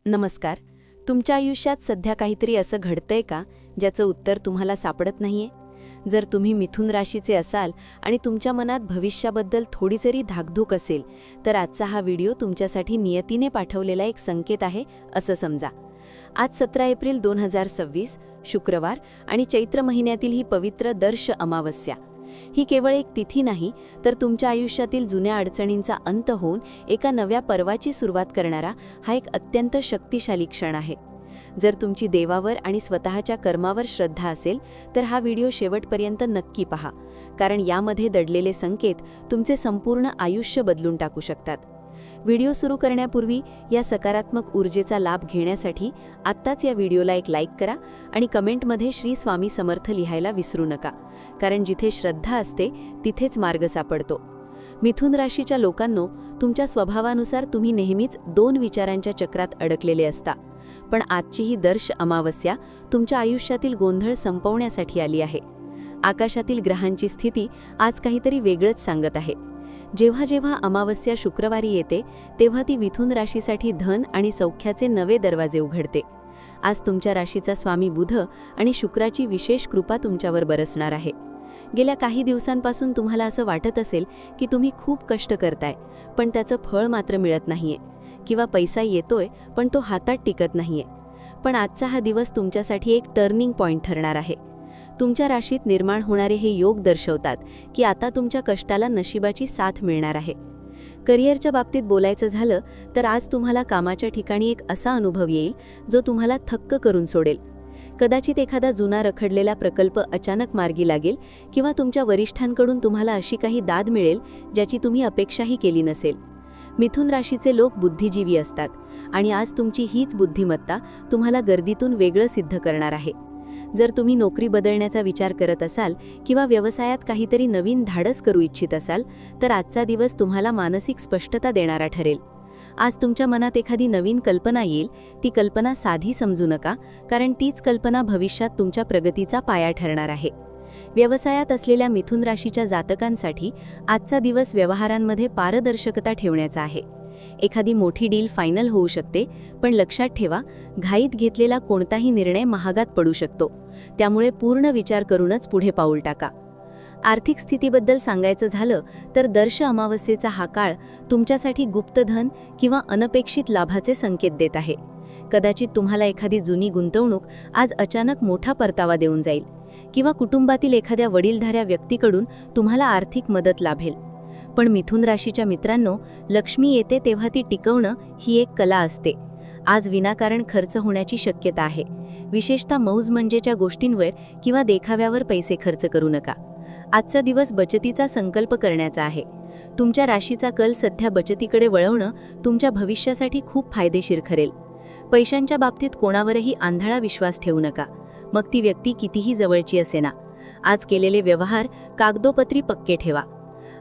नमस्कार. तुमच्या आयुष्यात सध्या काहीतरी असं घडतंय का ज्याचं उत्तर तुम्हाला सापडत नाहीये? जर तुम्ही मिथुन राशीचे असाल आणि तुमच्या मनात भविष्याबद्दल थोडी जरी धाकधूक असेल तर आजचा हा व्हिडिओ तुमच्यासाठी नियतीने पाठवलेला एक संकेत आहे असं समजा. आज 17 एप्रिल 2026 शुक्रवार आणि चैत्र महिन्यातील ही पवित्र दर्श अमावस्या. ही केवळ एक तिथी नाही तर तुमच्या आयुष्यातील जुन्या अडचणींचा अंत होऊन एका नव्या पर्वाची सुरुवात करणारा हा एक अत्यंत शक्तिशाली क्षण आहे. जर तुमची देवावर आणि स्वतःच्या कर्मावर श्रद्धा असेल तर हा व्हिडिओ शेवटपर्यंत नक्की पहा, कारण यामध्ये दडलेले संकेत तुमचे संपूर्ण आयुष्य बदलून टाकू शकतात. व्हिडिओ सुरू करण्यापूर्वी या सकारात्मक ऊर्जेचा लाभ घेण्यासाठी आत्ताच या व्हिडिओला एक लाईक करा आणि कमेंटमध्ये श्री स्वामी समर्थ लिहायला विसरू नका, कारण जिथे श्रद्धा असते तिथेच मार्ग सापडतो. मिथुन राशीच्या लोकांनो, तुमच्या स्वभावानुसार तुम्ही नेहमीच दोन विचारांच्या चक्रात अडकलेले असता. पण आजची ही दर्श अमावस्या तुमच्या आयुष्यातील गोंधळ संपवण्यासाठी आली आहे. आकाशातील ग्रहांची स्थिती आज काहीतरी वेगळंच सांगत आहे. जेव्हा जेव्हा अमावस्या शुक्रवारी येते तेव्हा ती मिथुन राशीसाठी धन आणि सौख्याचे नवे दरवाजे उघडते. आज तुमच्या राशीचा स्वामी बुध आणि शुक्राची विशेष कृपा तुमच्यावर बरसणार आहे. गेल्या काही दिवसांपासून तुम्हाला असं वाटत असेल की तुम्ही खूप कष्ट करताय पण त्याचं फळ मात्र मिळत नाहीये, किंवा पैसा येतोय पण तो हातात टिकत नाहीये. पण आजचा हा दिवस तुमच्यासाठी एक टर्निंग पॉइंट ठरणार आहे. तुमच्या राशीत निर्माण होणारे हे योग दर्शवतात की आता तुमच्या कष्टाला नशिबाची साथ मिळणार आहे. करिअरच्या बाबतीत बोलायचं झालं तर आज तुम्हाला कामाच्या ठिकाणी एक असा अनुभव येईल जो तुम्हाला थक्क करून सोडेल. कदाचित एखादा जुना रखडलेला प्रकल्प अचानक मार्गी लागेल, किंवा तुमच्या वरिष्ठांकडून तुम्हाला अशी काही दाद मिळेल ज्याची तुम्ही अपेक्षाही केली नसेल. मिथुन राशीचे लोक बुद्धिजीवी असतात आणि आज तुमची हीच बुद्धिमत्ता तुम्हाला गर्दीतून वेगळं सिद्ध करणार आहे. जर तुम्ही नोकरी बदलण्याचा विचार करत असाल किंवा व्यवसायात काहीतरी नवीन धाडस करू इच्छित असाल तर आजचा दिवस तुम्हाला मानसिक स्पष्टता देणारा ठरेल. आज तुमच्या मनात एखादी नवीन कल्पना येईल. ती कल्पना साधी समजू नका, कारण तीच कल्पना भविष्यात तुमच्या प्रगतीचा पाया ठरणार आहे. व्यवसायात असलेल्या मिथुन राशीच्या जातकांसाठी आजचा दिवस व्यवहारांमध्ये पारदर्शकता ठेवण्याचा आहे. एखादी मोठी डील फायनल होऊ शकते, पण लक्षात ठेवा, घाईत घेतलेला कोणताही निर्णय महागात पडू शकतो. त्यामुळे पूर्ण विचार करूनच पुढे पाऊल टाका. आर्थिक स्थितीबद्दल सांगायचं झालं तर दर्श अमावस्येचा हा काळ तुमच्यासाठी गुप्तधन किंवा अनपेक्षित लाभाचे संकेत देत आहे. कदाचित तुम्हाला एखादी जुनी गुंतवणूक आज अचानक मोठा परतावा देऊन जाईल, किंवा कुटुंबातील एखाद्या वडीलधाऱ्या व्यक्तीकडून तुम्हाला आर्थिक मदत लाभेल. पण मिथुन राशीच्या मित्रांनो, लक्ष्मी येते तेव्हा ती टिकवणं ही एक कला असते. आज विनाकारण खर्च होण्याची शक्यता आहे. विशेषतः मौज-मजेच्या गोष्टींवर किंवा देखाव्यावर पैसे खर्च करू नका. आजचा दिवस बचतीचा संकल्प करण्याचा आहे. तुमच्या राशीचा कल सध्या बचतीकडे वळवणं तुमच्या भविष्यासाठी खूप फायदेशीर ठरेल. पैशांच्या बाबतीत कोणावरही आंधळा विश्वास ठेवू नका, मग ती व्यक्ती कितीही जवळची असेना. आज केलेले व्यवहार कागदोपत्री पक्के ठेवा.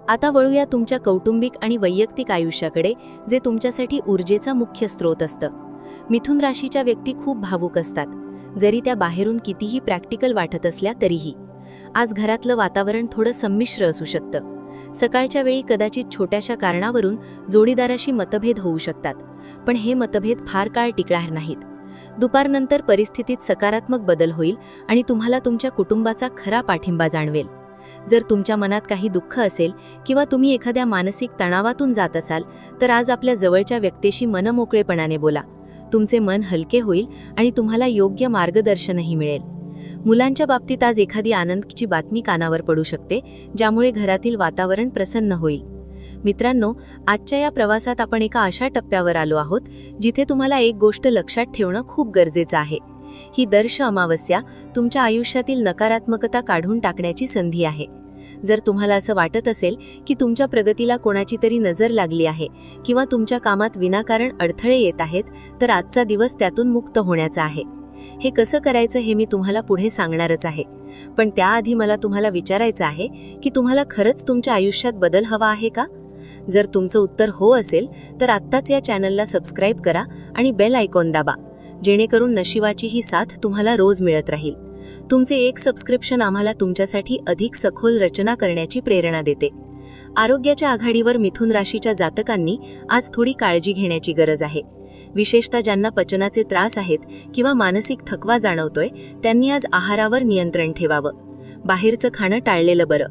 आता वळूया तुमच्या कौटुंबिक आणि वैयक्तिक आयुष्याकडे, जे तुमच्यासाठी ऊर्जेचा मुख्य स्रोत असतं. मिथुन राशीच्या व्यक्ती खूप भावुक असतात, जरी त्या बाहेरून कितीही प्रॅक्टिकल वाटत असल्या तरीही. आज घरातलं वातावरण थोडं संमिश्र असू शकतं. सकाळच्या वेळी कदाचित छोट्याशा कारणावरून जोडीदाराशी मतभेद होऊ शकतात, पण हे मतभेद फार काळ टिकणार नाहीत. दुपारनंतर परिस्थितीत सकारात्मक बदल होईल आणि तुम्हाला तुमच्या कुटुंबाचा खरा पाठिंबा जाणवेल. जर तुमच्या मनात काही दुःख असेल किंवा तुम्ही एखाद्या मानसिक तणावातून जात असाल तर आज आपल्या जवळच्या व्यक्तीशी मनमोकळेपणाने बोला. तुमचे मन हलके होईल आणि तुम्हाला योग्य मार्गदर्शनही मिळेल. मुलांच्या बाबतीत आज एखादी आनंदाची बातमी कानावर पडू शकते, ज्यामुळे घरातील वातावरण प्रसन्न होईल. मित्रांनो, आजच्या या प्रवासात आपण एका अशा टप्प्यावर आलो आहोत जिथे तुम्हाला एक गोष्ट लक्षात ठेवणं खूप गरजेचं आहे. ही दर्श अमावस्या तुमच्या आयुष्यातील नकारात्मकता काढून टाकण्याची संधी आहे. जर तुम्हाला असं वाटत असेल की तुमच्या प्रगतीला कोणाची तरी नजर लागली आहे किंवा तुमच्या कामात विनाकारण अडथळे येत आहेत, तर आजचा दिवस त्यातून मुक्त होण्याचा आहे. हे कसं करायचं हे मी तुम्हाला पुढे सांगणारच आहे, पण त्याआधी मला तुम्हाला विचारायचं आहे की तुम्हाला खरंच तुमच्या आयुष्यात बदल हवा आहे का? जर तुमचं उत्तर हो असेल तर आत्ताच या चॅनलला सबस्क्राईब करा आणि बेल आयकॉन दाबा, जेणेकरून नशिबाची ही साथ तुम्हाला रोज मिळत राहील. तुमचे एक सबस्क्रिप्शन आम्हाला तुमच्यासाठी अधिक सखोल रचना करण्याची प्रेरणा देते. आरोग्याच्या आघाडीवर मिथुन राशीच्या जातकांनी आज थोडी काळजी घेण्याची गरज आहे. विशेषतः ज्यांना पचनाचे त्रास आहेत किंवा मानसिक थकवा जाणवतोय त्यांनी आज आहारावर नियंत्रण ठेवावं. बाहेरचं खाणं टाळलेलं बरं.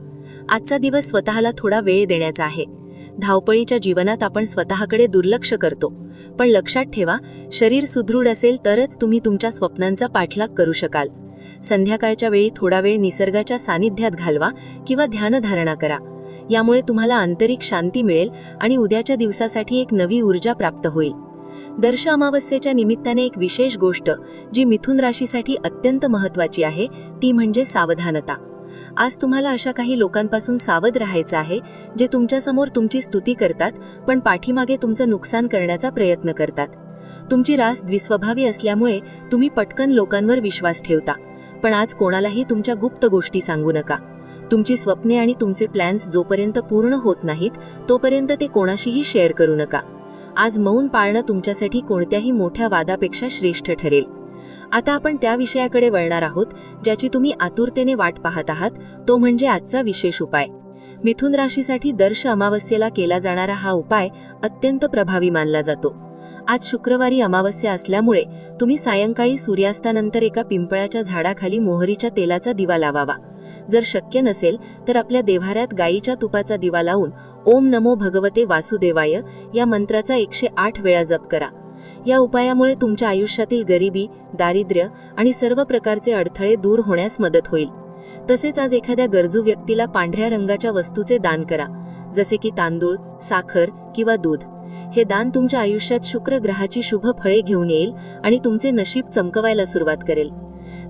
आजचा दिवस स्वतःला थोडा वेळ देण्याचा आहे. धावपळीच्या जीवनात आपण स्वतःकडे दुर्लक्ष करतो, पण लक्षात ठेवा, शरीर सुदृढ असेल तरच तुम्ही तुमच्या स्वप्नांचा पाठलाग करू शकाल. संध्याकाळच्या वेळी थोडा वेळ निसर्गाच्या सानिध्यात घालवा किंवा ध्यानधारणा करा. यामुळे तुम्हाला आंतरिक शांती मिळेल आणि उद्याच्या दिवसासाठी एक नवी ऊर्जा प्राप्त होईल. दर्श अमावस्येच्या निमित्ताने एक विशेष गोष्ट जी मिथुन राशीसाठी अत्यंत महत्त्वाची आहे ती म्हणजे सावधानता. आज तुम्हाला अशा काही लोकांपासून सावध राहायचं आहे जे तुमच्यासमोर तुमची स्तुती करतात पण पाठीमागे तुमचं नुकसान करण्याचा प्रयत्न करतात. तुमची रास द्विस्वभावी असल्यामुळे तुम्ही पटकन लोकांवर विश्वास ठेवता, पण आज कोणालाही तुमच्या गुप्त गोष्टी सांगू नका. तुमची स्वप्ने आणि तुमचे प्लॅन्स जोपर्यंत पूर्ण होत नाहीत तोपर्यंत ते कोणाशीही शेअर करू नका. आज मौन पाळणं तुमच्यासाठी कोणत्याही मोठ्या वादापेक्षा श्रेष्ठ ठरेल. आता आपण त्या विषयाकडे वळणार आहोत ज्याची तुम्ही आतुरतेने वाट पाहत आहात, तो म्हणजे आजचा विशेष उपाय. मिथुन राशीसाठी दर्श अमावस्येला केला जाणारा हा उपाय अत्यंत प्रभावी मानला जातो. आज शुक्रवारी अमावस्या असल्यामुळे तुम्ही सायंकाळी सूर्यास्तानंतर एका पिंपळाच्या झाडाखाली मोहरीच्या तेलाचा दिवा लावावा. जर शक्य नसेल तर आपल्या देव्हाऱ्यात गायीच्या तुपाचा दिवा लावून ओम नमो भगवते वासुदेवाय या मंत्राचा 108 वेळा जप करा. या उपायामुळे तुमच्या आयुष्यातील गरिबी, दारिद्र्य आणि सर्व प्रकारचे अडथळे दूर होण्यास मदत होईल. तसेच आज एखाद्या गरजू व्यक्तीला पांढऱ्या रंगाच्या वस्तूचे दान करा, जसे की तांदूळ, साखर किंवा दूध. हे दान तुमच्या आयुष्यात शुक्र ग्रहाची शुभ फळे घेऊन येईल आणि तुमचे नशीब चमकवायला सुरुवात करेल.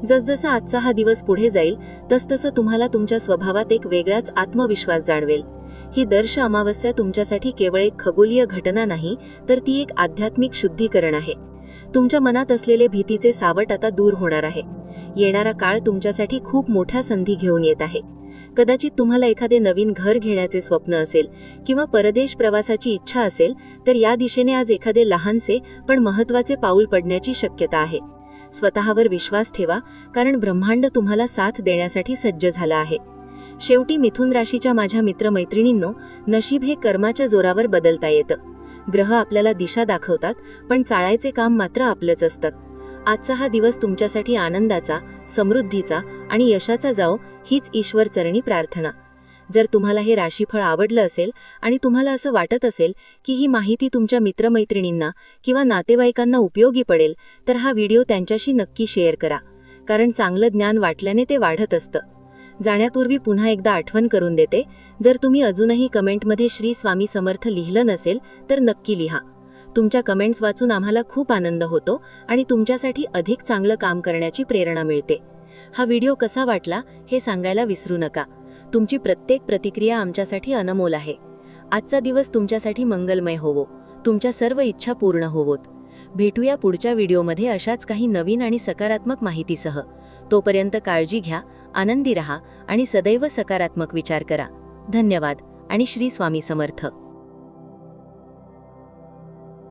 जसजसा आजचा हा दिवस पुढे जाईल तसतसं तुम्हाला तुमच्या स्वभावात एक वेगळाच आत्मविश्वास जाणवेल. ही दर्श अमावस्या तुमच्यासाठी केवळ एक खगोलीय घटना नाही, तर ती एक आध्यात्मिक शुद्धीकरण आहे. तुमच्या मनात असलेले भीतीचे सावट आता दूर होणार आहे. येणारा काळ तुमच्यासाठी खूप मोठ्या संधी घेऊन येत आहे. कदाचित तुम्हाला एखादे नवीन घर घेण्याचे स्वप्न असेल किंवा परदेश प्रवासाची इच्छा असेल तर या दिशेने आज एखादे लहानसे पण महत्त्वाचे पाऊल पडण्याची शक्यता आहे. स्वतःवर विश्वास ठेवा, कारण ब्रह्मांड तुम्हाला साथ देण्यासाठी सज्ज झाला आहे. शेवटी मिथुन राशीच्या माझ्या मित्रमैत्रिणींनो, नशीब हे कर्माच्या जोरावर बदलता येतं. ग्रह आपल्याला दिशा दाखवतात, पण चाळायचे काम मात्र आपलंच असतं. आजचा हा दिवस तुमच्यासाठी आनंदाचा, समृद्धीचा आणि यशाचा जाओ, हीच ईश्वर चरणी प्रार्थना. जर तुम्हाला हे राशीफळ आवडलं असेल आणि तुम्हाला असं वाटत असेल की ही माहिती तुमच्या मित्रमैत्रिणींना किंवा नातेवाईकांना उपयोगी पडेल तर हा व्हिडिओ त्यांच्याशी नक्की शेअर करा, कारण चांगलं ज्ञान वाटल्याने ते वाढत असतं. जाण्यापूर्वी पुन्हा एकदा आठवण करून देते, जर तुम्ही अजूनही कमेंटमध्ये श्री स्वामी समर्थ लिहिलं नसेल तर नक्की लिहा. तुमच्या कमेंट्स वाचून आम्हाला खूप आनंद होतो आणि तुमच्यासाठी अधिक चांगलं काम करण्याची प्रेरणा मिळते. हा व्हिडिओ कसा वाटला हे सांगायला विसरू नका. तुमची प्रत्येक प्रतिक्रिया आमच्यासाठी अनमोल आहे. आजचा दिवस तुमच्यासाठी मंगलमय होवो, तुमच्या सर्व इच्छा पूर्ण होवोत. भेटूया पुढच्या व्हिडिओमध्ये अशाच काही नवीन आणि सकारात्मक माहितीसह. तोपर्यंत काळजी घ्या, आनंदी रहा आणि सदैव सकारात्मक विचार करा. धन्यवाद आणि श्री स्वामी समर्थ.